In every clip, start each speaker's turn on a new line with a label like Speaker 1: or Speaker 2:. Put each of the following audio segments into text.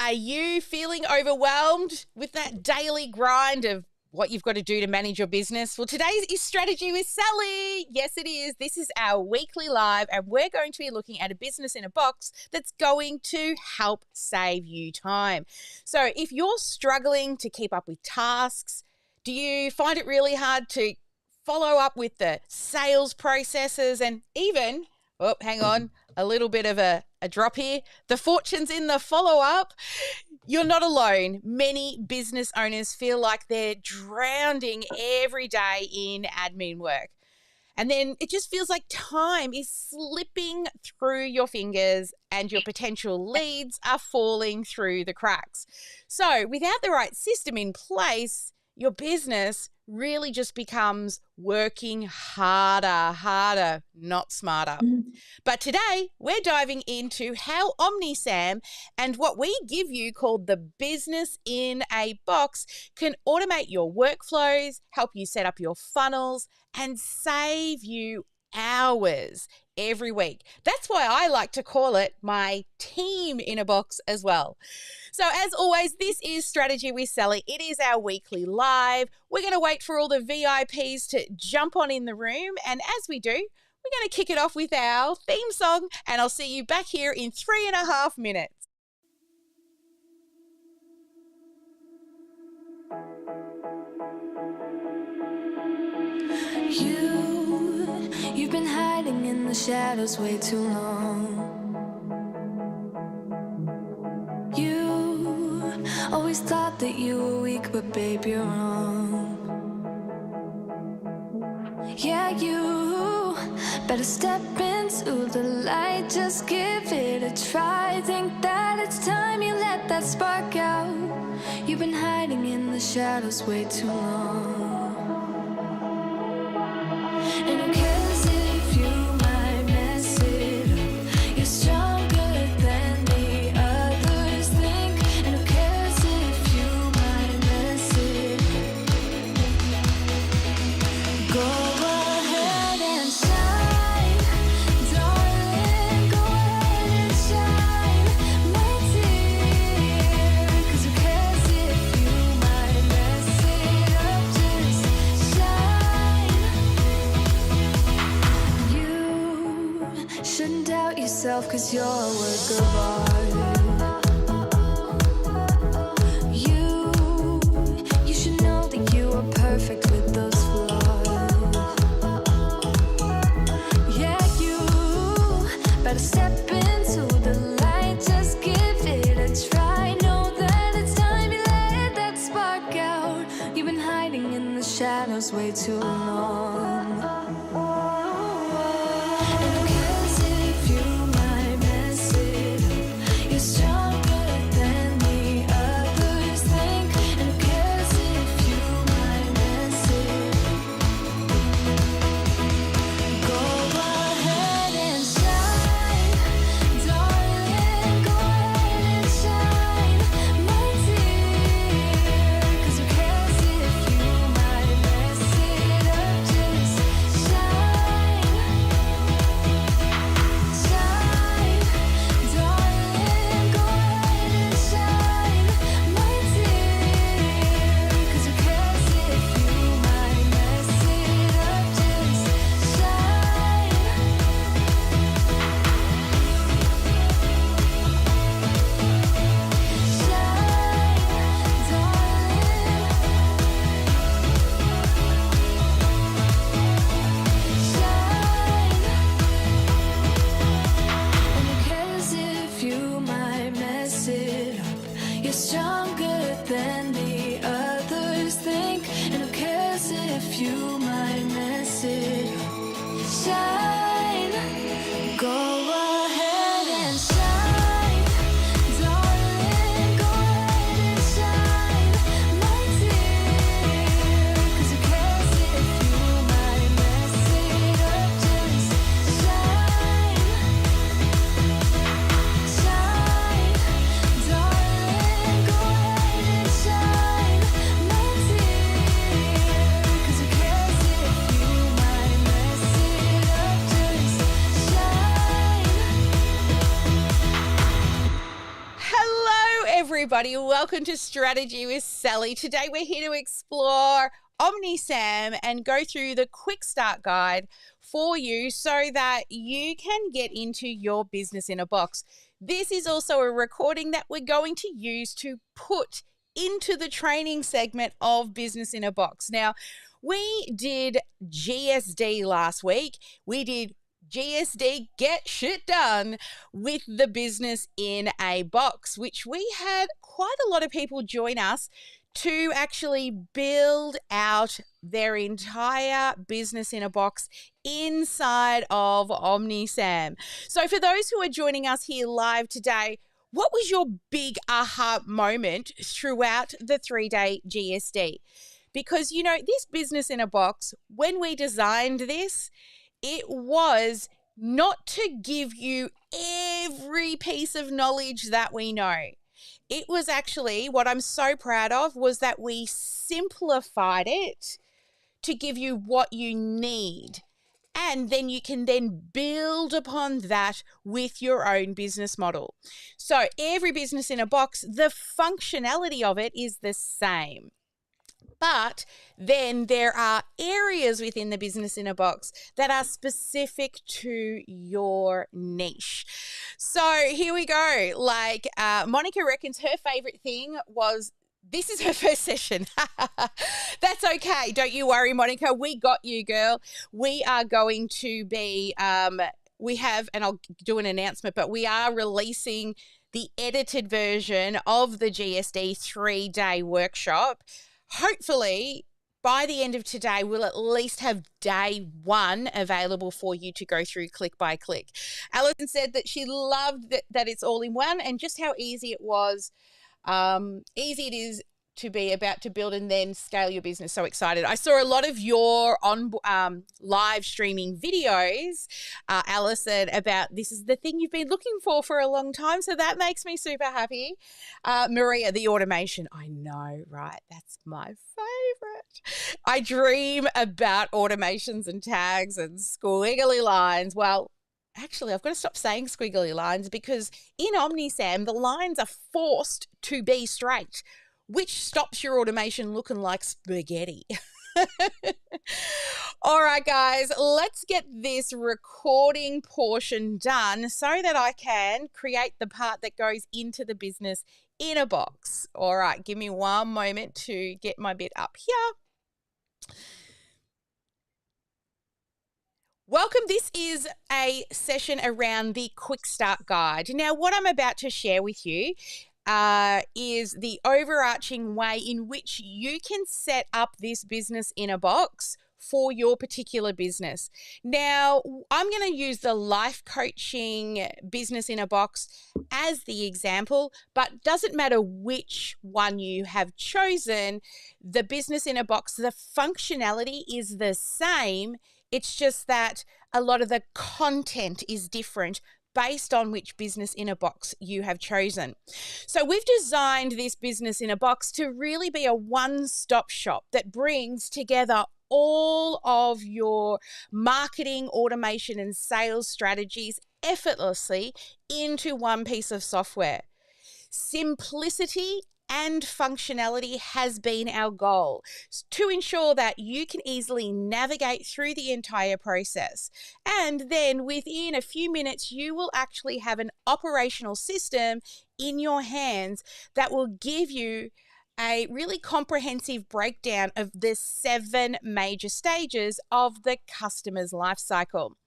Speaker 1: Are you feeling overwhelmed with that daily grind of what you've got to do to manage your business? Well, today is Strategy with Sally. Yes, it is. This is our weekly live, and we're going to be looking at a business in a box that's going to help save you time. So if you're struggling to keep up with tasks, do you find it really hard to follow up with the sales processes and even, oh, hang on, a little bit of a drop here, the fortunes in the follow-up? You're not alone. Many business owners feel like they're drowning every day in admin work. And then it just feels like time is slipping through your fingers and your potential leads are falling through the cracks. So without the right system in place, your business really just becomes working harder, not smarter. But today, we're diving into how OmniSAM and what we give you called the business in a box can automate your workflows, help you set up your funnels, and save you hours every week. That's why I like to call it my team in a box as well. So as always, this is Strategy with Sally. It is our weekly live. We're going to wait for all the VIPs to jump on in the room. And as we do, we're going to kick it off with our theme song. And I'll see you back here in 3.5 minutes.
Speaker 2: You've been hiding in the shadows way too long. You always thought that you were weak, but babe, you're wrong. Yeah, you better step into the light, just give it a try. Think that it's time you let that spark out. You've been hiding in the shadows way too long. And who cares if you might mess it up? You're stronger than the others think. And who cares if you might mess it up? Go ahead and shine, darling. Go ahead and shine, my dear. 'Cause who cares if you might mess it up? Just shine. You shouldn't doubt yourself, 'cause you're a work of art. You should know that you are perfect with those flaws. Yeah, you better step into the light, just give it a try. Know that it's time you let that spark out. You've been hiding in the shadows way too long. And who cares if you might mess it up? You're
Speaker 1: everybody. Welcome to Strategy with Sally. Today we're here to explore OmniSAM and go through the quick start guide for you so that you can get into your business in a box. This is also a recording that we're going to use to put into the training segment of Business in a Box. Now, we did GSD last week. We did GSD, get shit done with the business in a box, which we had quite a lot of people join us to actually build out their entire business in a box inside of OmniSAM. So for those who are joining us here live today, what was your big aha moment throughout the 3-day GSD? Because, you know, this business in a box, when we designed this, it was not to give you every piece of knowledge that we know. It was actually, what I'm so proud of was that we simplified it to give you what you need. And then you can then build upon that with your own business model. So every business in a box, the functionality of it is the same. But then there are areas within the business in a box that are specific to your niche. So here we go. Like Monica reckons her favorite thing was, this is her first session. That's okay. Don't you worry, Monica. We got you, girl. We are going to be, we have, and I'll do an announcement, but we are releasing the edited version of the GSD 3-day workshop. Hopefully, by the end of today, we'll at least have day 1 available for you to go through click by click. Alison said that she loved that it's all in one and just how easy it was. Easy it is to be about to build and then scale your business. So excited. I saw a lot of your live streaming videos, Alison, about this is the thing you've been looking for a long time. So that makes me super happy. Maria, the automation. I know, right? That's my favorite. I dream about automations and tags and squiggly lines. Well, actually, I've got to stop saying squiggly lines because in OmniSAM, the lines are forced to be straight, which stops your automation looking like spaghetti. All right, guys, let's get this recording portion done so that I can create the part that goes into the business in a box. All right, give me one moment to get my bit up here. Welcome. This is a session around the quick start guide. Now, what I'm about to share with you is the overarching way in which you can set up this business in a box for your particular business. Now, I'm going to use the life coaching business in a box as the example, but doesn't matter which one you have chosen, the business in a box, the functionality is the same. It's just that a lot of the content is different based on which business in a box you have chosen. So we've designed this business in a box to really be a one-stop shop that brings together all of your marketing, automation, and sales strategies effortlessly into one piece of software. Simplicity and functionality has been our goal to ensure that you can easily navigate through the entire process. And then within a few minutes, you will actually have an operational system in your hands that will give you a really comprehensive breakdown of the 7 major stages of the customer's life cycle.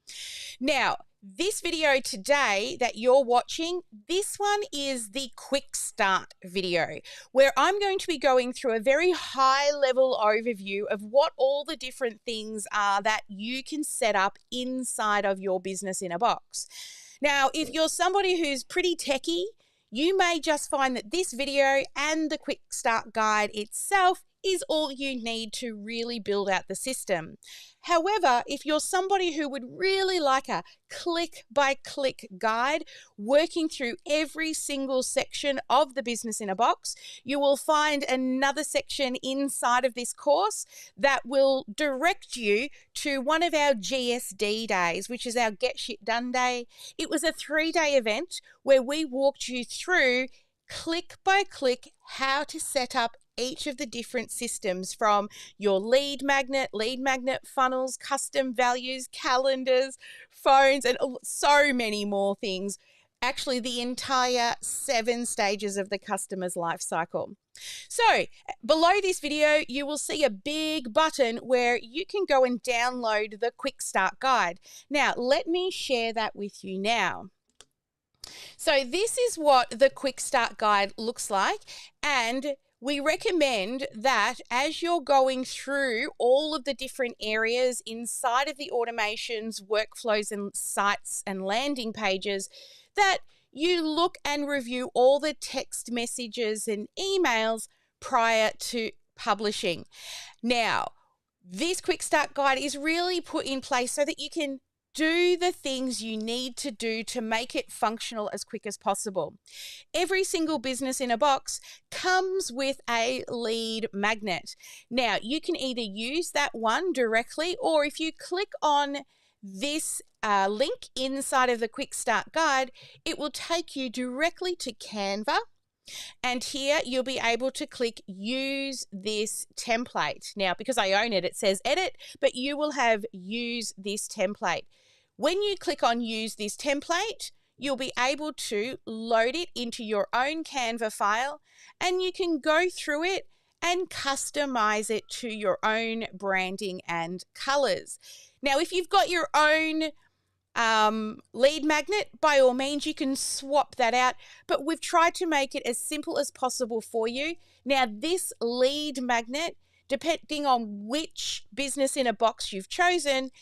Speaker 1: Now, this video today that you're watching, this one is the quick start video where I'm going to be going through a very high level overview of what all the different things are that you can set up inside of your business in a box. Now, if you're somebody who's pretty techie, you may just find that this video and the quick start guide itself is all you need to really build out the system. However, if you're somebody who would really like a click-by-click guide working through every single section of the business in a box, you will find another section inside of this course that will direct you to one of our GSD days, which is our Get Shit Done Day. It was a 3-day event where we walked you through click by click how to set up each of the different systems, from your lead magnet funnels, custom values, calendars, phones, and so many more things. Actually, the entire 7 stages of the customer's life cycle. So below this video, you will see a big button where you can go and download the Quick Start Guide. Now, let me share that with you now. So this is what the Quick Start Guide looks like, and we recommend that as you're going through all of the different areas inside of the automations, workflows, and sites and landing pages, that you look and review all the text messages and emails prior to publishing. Now, this Quick Start Guide is really put in place so that you can do the things you need to do to make it functional as quick as possible. Every single business in a box comes with a lead magnet. Now, you can either use that one directly, or if you click on this link inside of the Quick Start Guide, it will take you directly to Canva. And here you'll be able to click use this template. Now, because I own it, it says edit, but you will have use this template. When you click on use this template, you'll be able to load it into your own Canva file, and you can go through it and customize it to your own branding and colors. Now, if you've got your own lead magnet, by all means, you can swap that out, but we've tried to make it as simple as possible for you. Now, this lead magnet, depending on which business in a box you've chosen,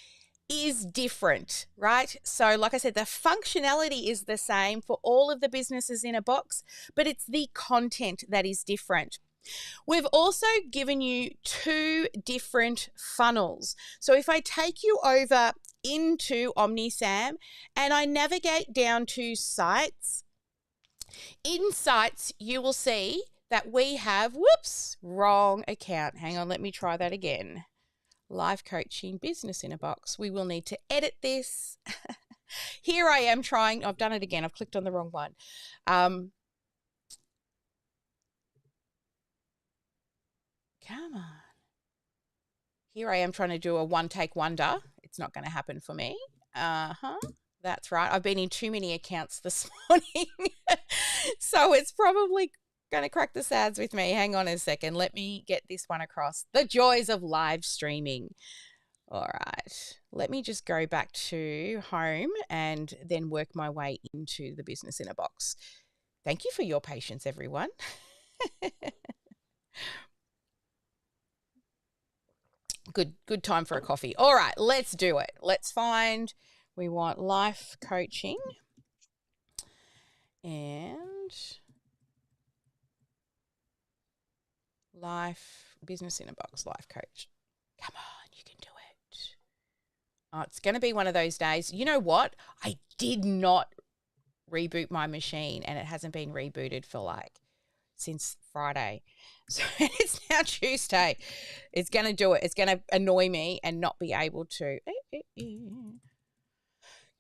Speaker 1: is different, right? So like I said, the functionality is the same for all of the businesses in a box, but it's the content that is different. We've also given you 2 different funnels. So if I take you over into OmniSAM and I navigate down to sites, in sites you will see that we have, whoops, wrong account. Hang on, let me try that again. Life coaching business in a box. We will need to edit this. Here I am trying, I've done it again. I've clicked on the wrong one. Come on. Here I am trying to do a one-take wonder. It's not going to happen for me. That's right. I've been in too many accounts this morning. So it's probably going to crack the sads with me. Hang on a second. Let me get this one across. The joys of live streaming. All right. Let me just go back to home and then work my way into the business in a box. Thank you for your patience, everyone. Good time for a coffee. All right, let's do it. Let's find, we want life coaching and life business in a box, life coach. Come on, you can do it. Oh, it's going to be one of those days. You know what? I did not reboot my machine, and it hasn't been rebooted for since Friday. So it's now Tuesday. It's going to do it. It's going to annoy me and not be able to.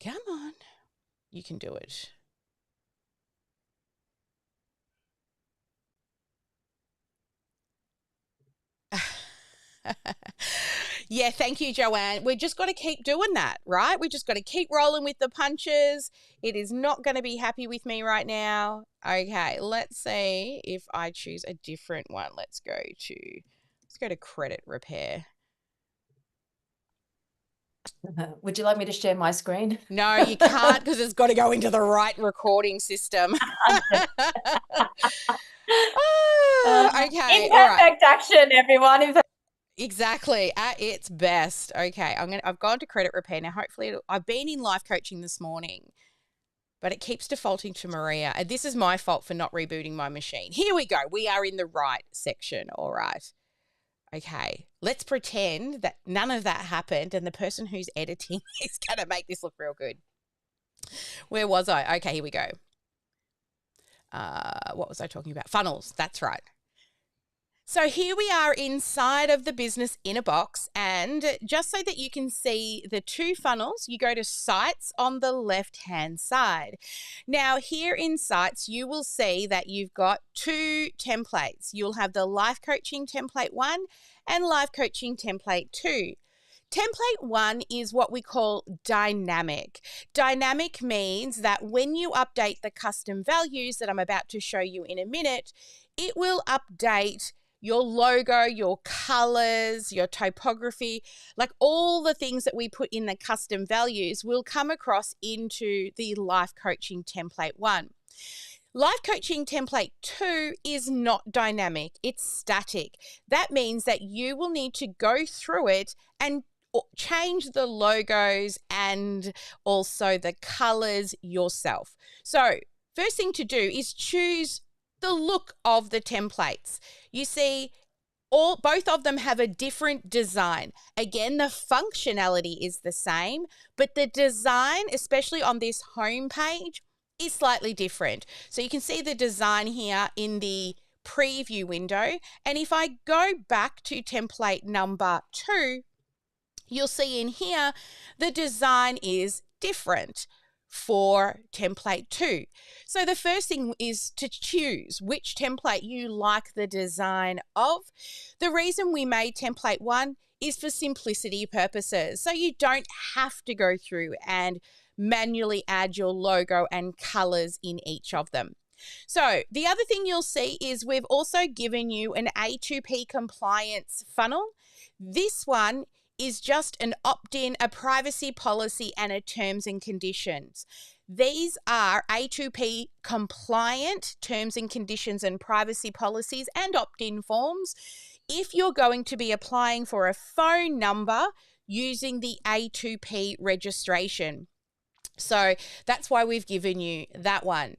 Speaker 1: Come on. You can do it. Yeah, thank you, Joanne. We just got to keep doing that, right? We just got to keep rolling with the punches. It is not going to be happy with me right now. Okay, let's see if I choose a different one. Let's go to credit repair.
Speaker 3: Would you like me to share my screen?
Speaker 1: No, you can't, because it's got to go into the right recording system. Okay,
Speaker 3: imperfect action, everyone.
Speaker 1: Exactly, at its best. Okay, I've gone to credit repair now. Hopefully, I've been in life coaching this morning, but it keeps defaulting to Maria. And this is my fault for not rebooting my machine. Here we go. We are in the right section. All right. Okay, let's pretend that none of that happened and the person who's editing is going to make this look real good. Where was I? Okay, here we go. What was I talking about? Funnels. That's right. So here we are inside of the business in a box, and just so that you can see the two funnels, you go to Sites on the left-hand side. Now here in Sites, you will see that you've got two templates. You'll have the Life Coaching Template 1 and Life Coaching Template 2. Template 1 is what we call dynamic. Dynamic means that when you update the custom values that I'm about to show you in a minute, it will update your logo, your colors, your typography, like all the things that we put in the custom values will come across into the Life Coaching Template 1. Life Coaching Template 2 is not dynamic, it's static. That means that you will need to go through it and change the logos and also the colors yourself. So, first thing to do is choose the look of the templates. You see, both of them have a different design. Again, the functionality is the same, but the design, especially on this home page, is slightly different. So you can see the design here in the preview window. And if I go back to template number 2, you'll see in here the design is different for template 2. So the first thing is to choose which template you like the design of. The reason we made template 1 is for simplicity purposes. So you don't have to go through and manually add your logo and colors in each of them. So the other thing you'll see is we've also given you an A2P compliance funnel. This one is just an opt-in, a privacy policy, and a terms and conditions. These are A2P compliant terms and conditions and privacy policies and opt-in forms if you're going to be applying for a phone number using the A2P registration. So that's why we've given you that one.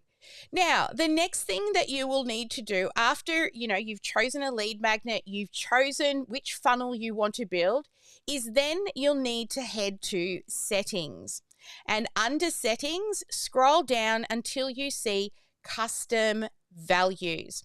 Speaker 1: Now, the next thing that you will need to do after, you've chosen a lead magnet, you've chosen which funnel you want to build, is then you'll need to head to settings. And under settings, scroll down until you see custom values.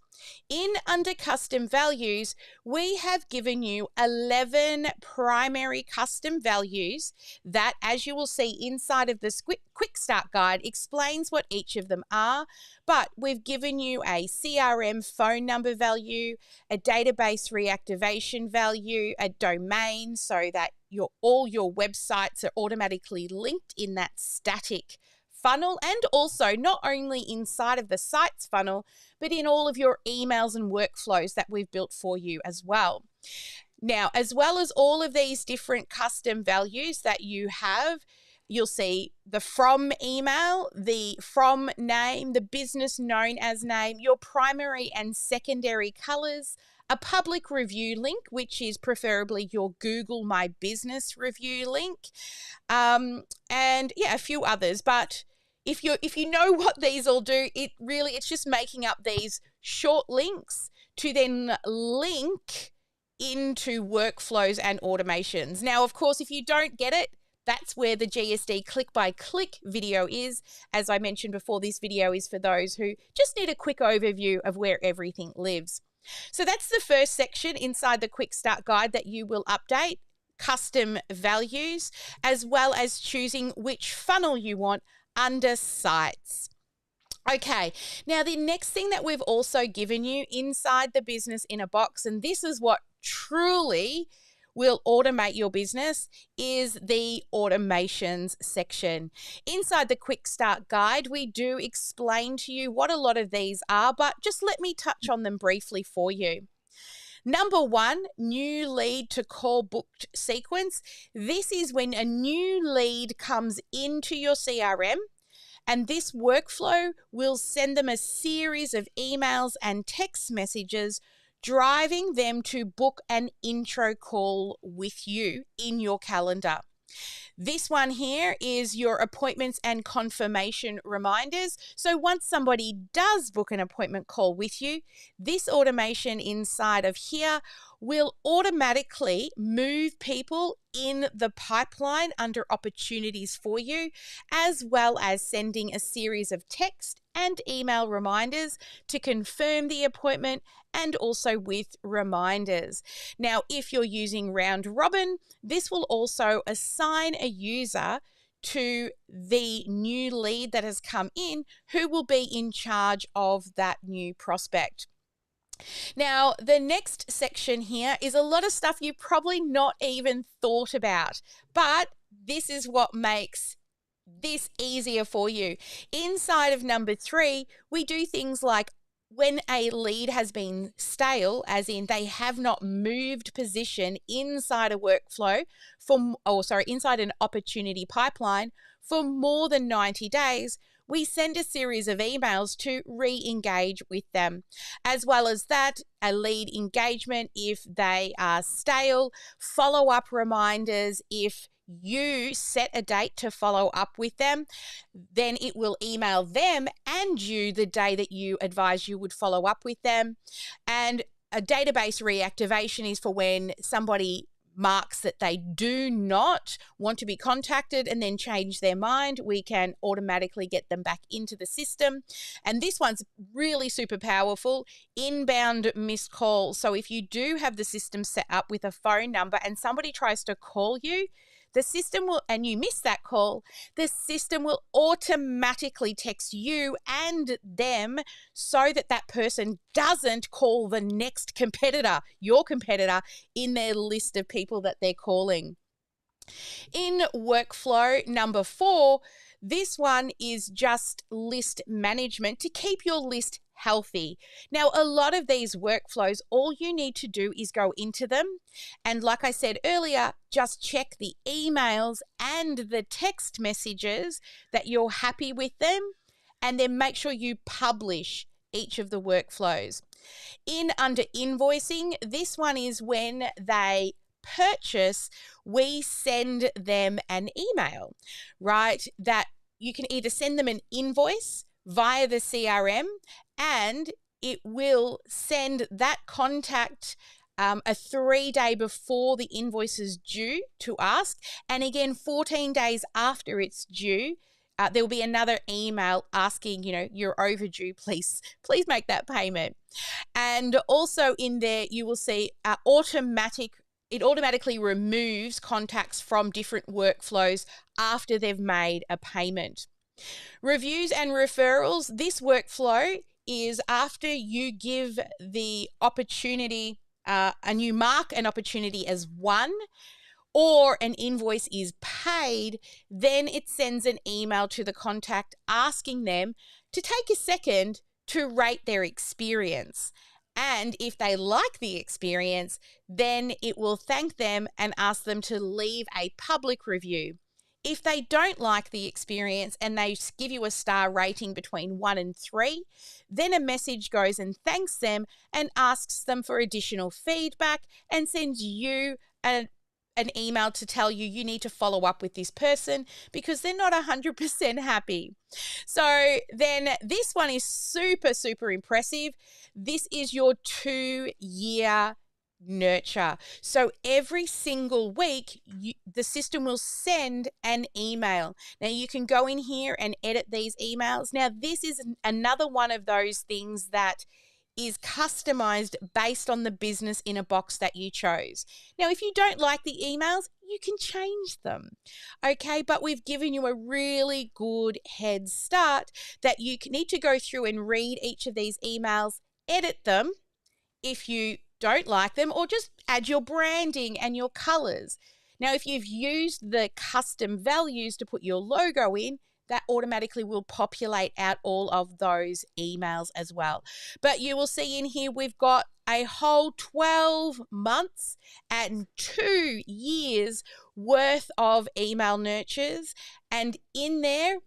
Speaker 1: Under custom values, we have given you 11 primary custom values that, as you will see inside of this quick start guide, explains what each of them are. But we've given you a CRM phone number value, a database reactivation value, a domain so that all your websites are automatically linked in that static funnel, and also not only inside of the sites funnel, but in all of your emails and workflows that we've built for you as well. Now, as well as all of these different custom values that you have, you'll see the from email, the from name, the business known as name, your primary and secondary colors, a public review link, which is preferably your Google My Business review link, and a few others. But if you know what these all do, it's just making up these short links to then link into workflows and automations. Now, of course, if you don't get it, that's where the GSD click-by-click video is. As I mentioned before, this video is for those who just need a quick overview of where everything lives. So that's the first section inside the Quick Start Guide that you will update, custom values, as well as choosing which funnel you want under sites. Okay, now the next thing that we've also given you inside the business in a box, and this is what truly will automate your business, is the automations section. Inside the Quick Start Guide, we do explain to you what a lot of these are, but just let me touch on them briefly for you. Number 1, new lead to call booked sequence. This is when a new lead comes into your CRM, and this workflow will send them a series of emails and text messages driving them to book an intro call with you in your calendar. This one here is your appointments and confirmation reminders. So once somebody does book an appointment call with you, this automation inside of here will automatically move people in the pipeline under opportunities for you, as well as sending a series of text and email reminders to confirm the appointment and also with reminders. Now, if you're using Round Robin, this will also assign a user to the new lead that has come in who will be in charge of that new prospect. Now, the next section here is a lot of stuff you've probably not even thought about, but this is what makes this easier for you. Inside of number 3, we do things like when a lead has been stale, as in they have not moved position inside a workflow inside an opportunity pipeline for more than 90 days, we send a series of emails to re-engage with them. As well as that, a lead engagement if they are stale, follow-up reminders if you set a date to follow up with them, then it will email them and you the day that you advise you would follow up with them. And a database reactivation is for when somebody marks that they do not want to be contacted and then change their mind. We can automatically get them back into the system. And this one's really super powerful, inbound missed calls. So if you do have the system set up with a phone number and somebody tries to call you, the system will, and you miss that call, the system will automatically text you and them so that that person doesn't call the next competitor, your competitor, in their list of people that they're calling. In workflow number 4, this one is just list management to keep your list healthy. Now, a lot of these workflows, all you need to do is go into them. And like I said earlier, just check the emails and the text messages that you're happy with them, and then make sure you publish each of the workflows. Under invoicing, this one is when they purchase, we send them an email, right? That you can either send them an invoice via the CRM, and it will send that contact a 3-day before the invoice is due to ask, and again 14 days after it's due. There will be another email asking, you're overdue, please make that payment. And also in there you will see it automatically removes contacts from different workflows after they've made a payment. Reviews and referrals, this workflow is after you give the opportunity, and you mark an opportunity as won, or an invoice is paid, then it sends an email to the contact asking them to take a second to rate their experience. And if they like the experience, then it will thank them and ask them to leave a public review. If they don't like the experience and they give you a star rating between 1 and 3, then a message goes and thanks them and asks them for additional feedback and sends you an email to tell you need to follow up with this person because they're not 100% happy. So then this one is super, super impressive. This is your 2-year nurture. So every single week, the system will send an email. Now you can go in here and edit these emails. Now this is another one of those things that is customized based on the business in a box that you chose. Now, if you don't like the emails, you can change them. Okay, but we've given you a really good head start that you need to go through and read each of these emails, edit them if you don't like them, or just add your branding and your colors. Now, if you've used the custom values to put your logo in, that automatically will populate out all of those emails as well. But you will see in here we've got a whole 12 months and 2 years worth of email nurtures. And in there,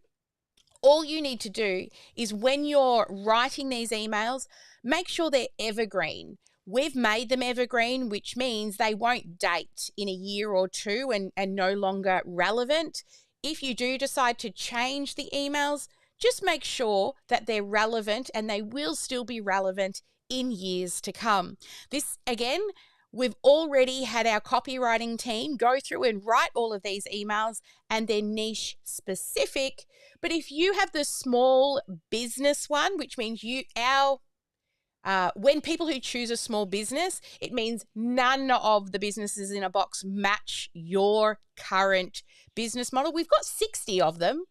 Speaker 1: all you need to do is when you're writing these emails, make sure they're evergreen. We've made them evergreen, which means they won't date in a year or 2 and no longer relevant. If you do decide to change the emails, just make sure that they're relevant, and they will still be relevant in years to come. This, again, We've already had our copywriting team go through and write all of these emails, and they're niche specific. But if you have the small business one, which means when people who choose a small business, it means none of the businesses in a box match your current business model. We've got 60 of them,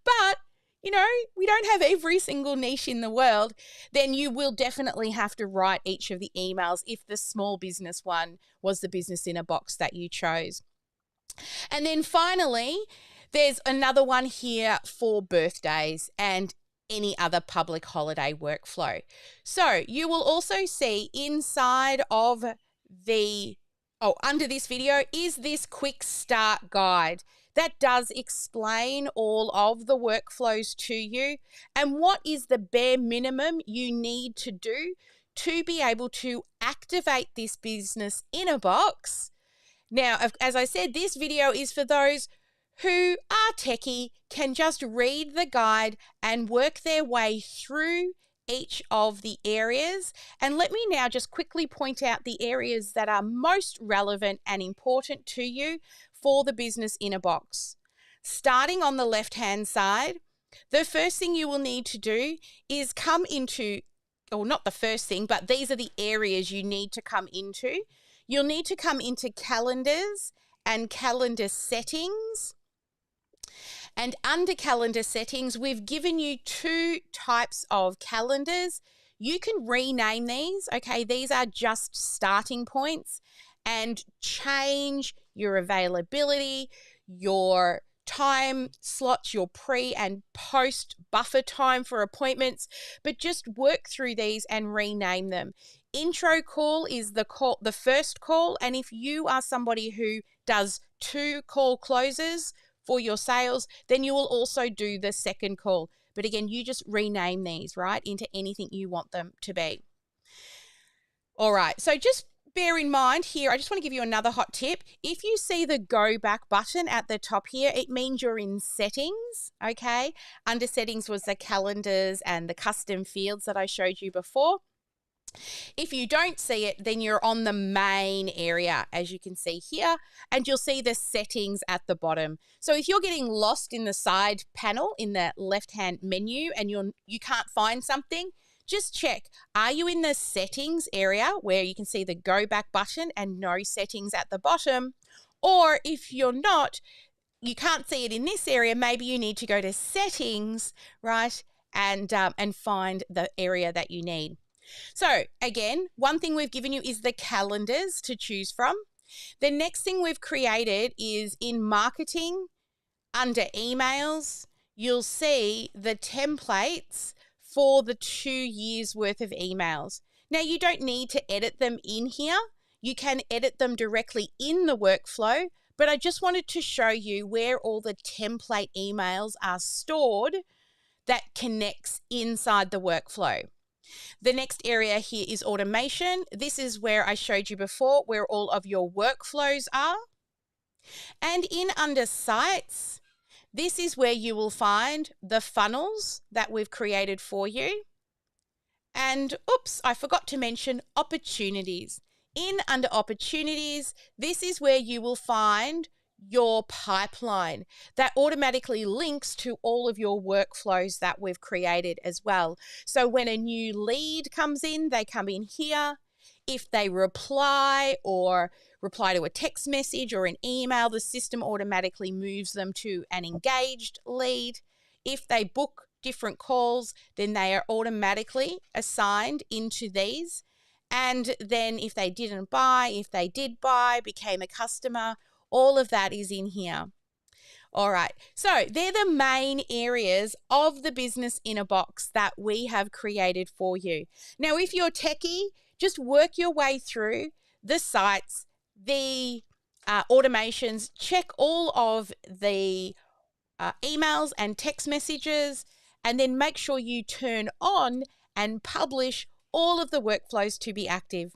Speaker 1: but we don't have every single niche in the world. Then you will definitely have to write each of the emails if the small business one was the business in a box that you chose. And then finally, there's another one here for birthdays and any other public holiday workflow. So you will also see inside of under this video is this quick start guide that does explain all of the workflows to you and what is the bare minimum you need to do to be able to activate this business in a box. Now, as I said, this video is for those who are techie, can just read the guide and work their way through each of the areas. And let me now just quickly point out the areas that are most relevant and important to you for the business in a box. Starting on the left-hand side, the first thing you will need to do is come into, or not the first thing, but these are the areas you need to come into. You'll need to come into calendars and calendar settings. And under calendar settings, we've given you two types of calendars. You can rename these, okay? These are just starting points, and change your availability, your time slots, your pre and post buffer time for appointments, but just work through these and rename them. Intro call is the first call, and if you are somebody who does 2 call closes for your sales, then you will also do the second call. But again, you just rename these, right, into anything you want them to be. All right, so just bear in mind here, I just want to give you another hot tip. If you see the go back button at the top here, it means you're in settings, okay? Under settings was the calendars and the custom fields that I showed you before. If you don't see it, then you're on the main area, as you can see here, and you'll see the settings at the bottom. So if you're getting lost in the side panel in the left-hand menu and you can't find something, just check, are you in the settings area where you can see the go back button and no settings at the bottom? Or if you're not, you can't see it in this area, maybe you need to go to settings, right, and find the area that you need. So again, one thing we've given you is the calendars to choose from. The next thing we've created is in marketing, under emails, you'll see the templates for the 2 years worth of emails. Now, you don't need to edit them in here. You can edit them directly in the workflow, but I just wanted to show you where all the template emails are stored that connects inside the workflow. The next area here is automation. This is where I showed you before, where all of your workflows are. And in under sites, this is where you will find the funnels that we've created for you. And oops, I forgot to mention opportunities. In under opportunities, this is where you will find your pipeline that automatically links to all of your workflows that we've created as well. So when a new lead comes in, they come in here. If they reply to a text message or an email, the system automatically moves them to an engaged lead. If they book different calls, then they are automatically assigned into these. And then if they didn't buy, if they did buy, became a customer, all of that is in here. All right, so they're the main areas of the business in a box that we have created for you. Now, if you're techie, just work your way through the sites, the automations, check all of the emails and text messages, and then make sure you turn on and publish all of the workflows to be active.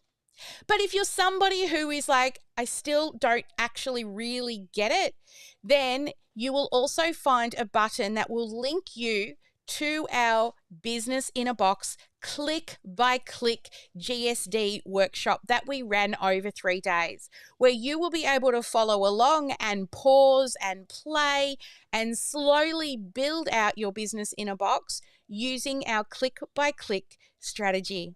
Speaker 1: But if you're somebody who is like, I still don't actually really get it, then you will also find a button that will link you to our Business in a Box click by click GSD workshop that we ran over 3 days, where you will be able to follow along and pause and play and slowly build out your business in a box using our click by click strategy.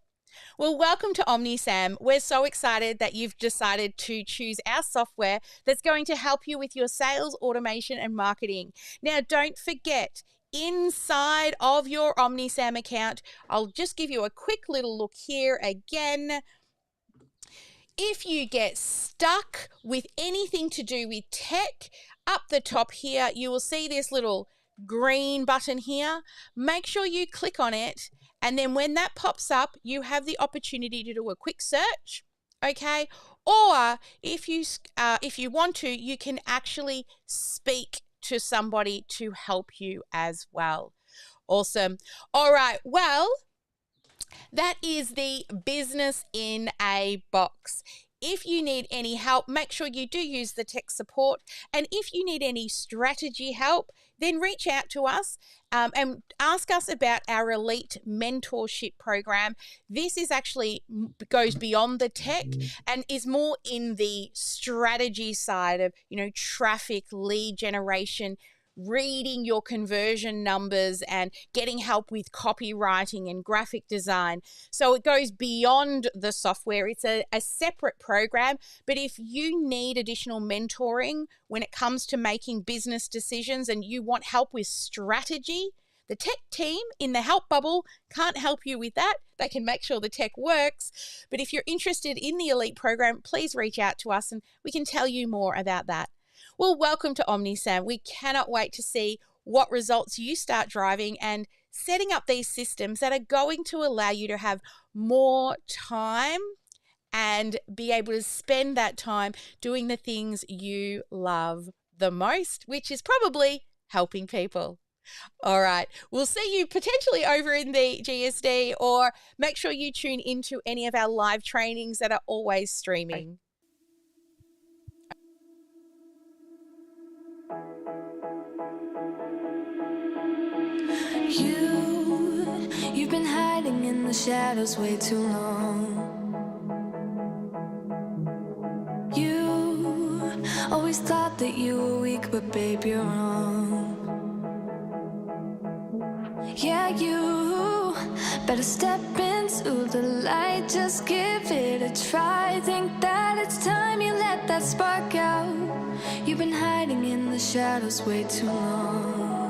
Speaker 1: Well, welcome to OmniSAM. We're so excited that you've decided to choose our software that's going to help you with your sales, automation, and marketing. Now, don't forget, inside of your OmniSAM account, I'll just give you a quick little look here again. If you get stuck with anything to do with tech, up the top here, you will see this little green button here. Make sure you click on it. And then when that pops up, you have the opportunity to do a quick search, okay? Or if you want to, you can actually speak to somebody to help you as well. Awesome. All right, well, that is the Business in a Box. If you need any help, make sure you do use the tech support. And if you need any strategy help, then reach out to us and ask us about our elite mentorship program. This is actually goes beyond the tech and is more in the strategy side of, traffic, lead generation, reading your conversion numbers and getting help with copywriting and graphic design. So it goes beyond the software. It's a separate program, but if you need additional mentoring when it comes to making business decisions and you want help with strategy, the tech team in the help bubble can't help you with that. They can make sure the tech works. But if you're interested in the elite program, please reach out to us and we can tell you more about that. Well, welcome to OmniSAM. We cannot wait to see what results you start driving and setting up these systems that are going to allow you to have more time and be able to spend that time doing the things you love the most, which is probably helping people. All right, we'll see you potentially over in the GSD, or make sure you tune into any of our live trainings that are always streaming.
Speaker 2: You've been hiding in the shadows way too long. You always thought that you were weak, but babe, you're wrong. Yeah, you better step into the light, just give it a try. Think that it's time you let that spark out. You've been hiding in the shadows way too long.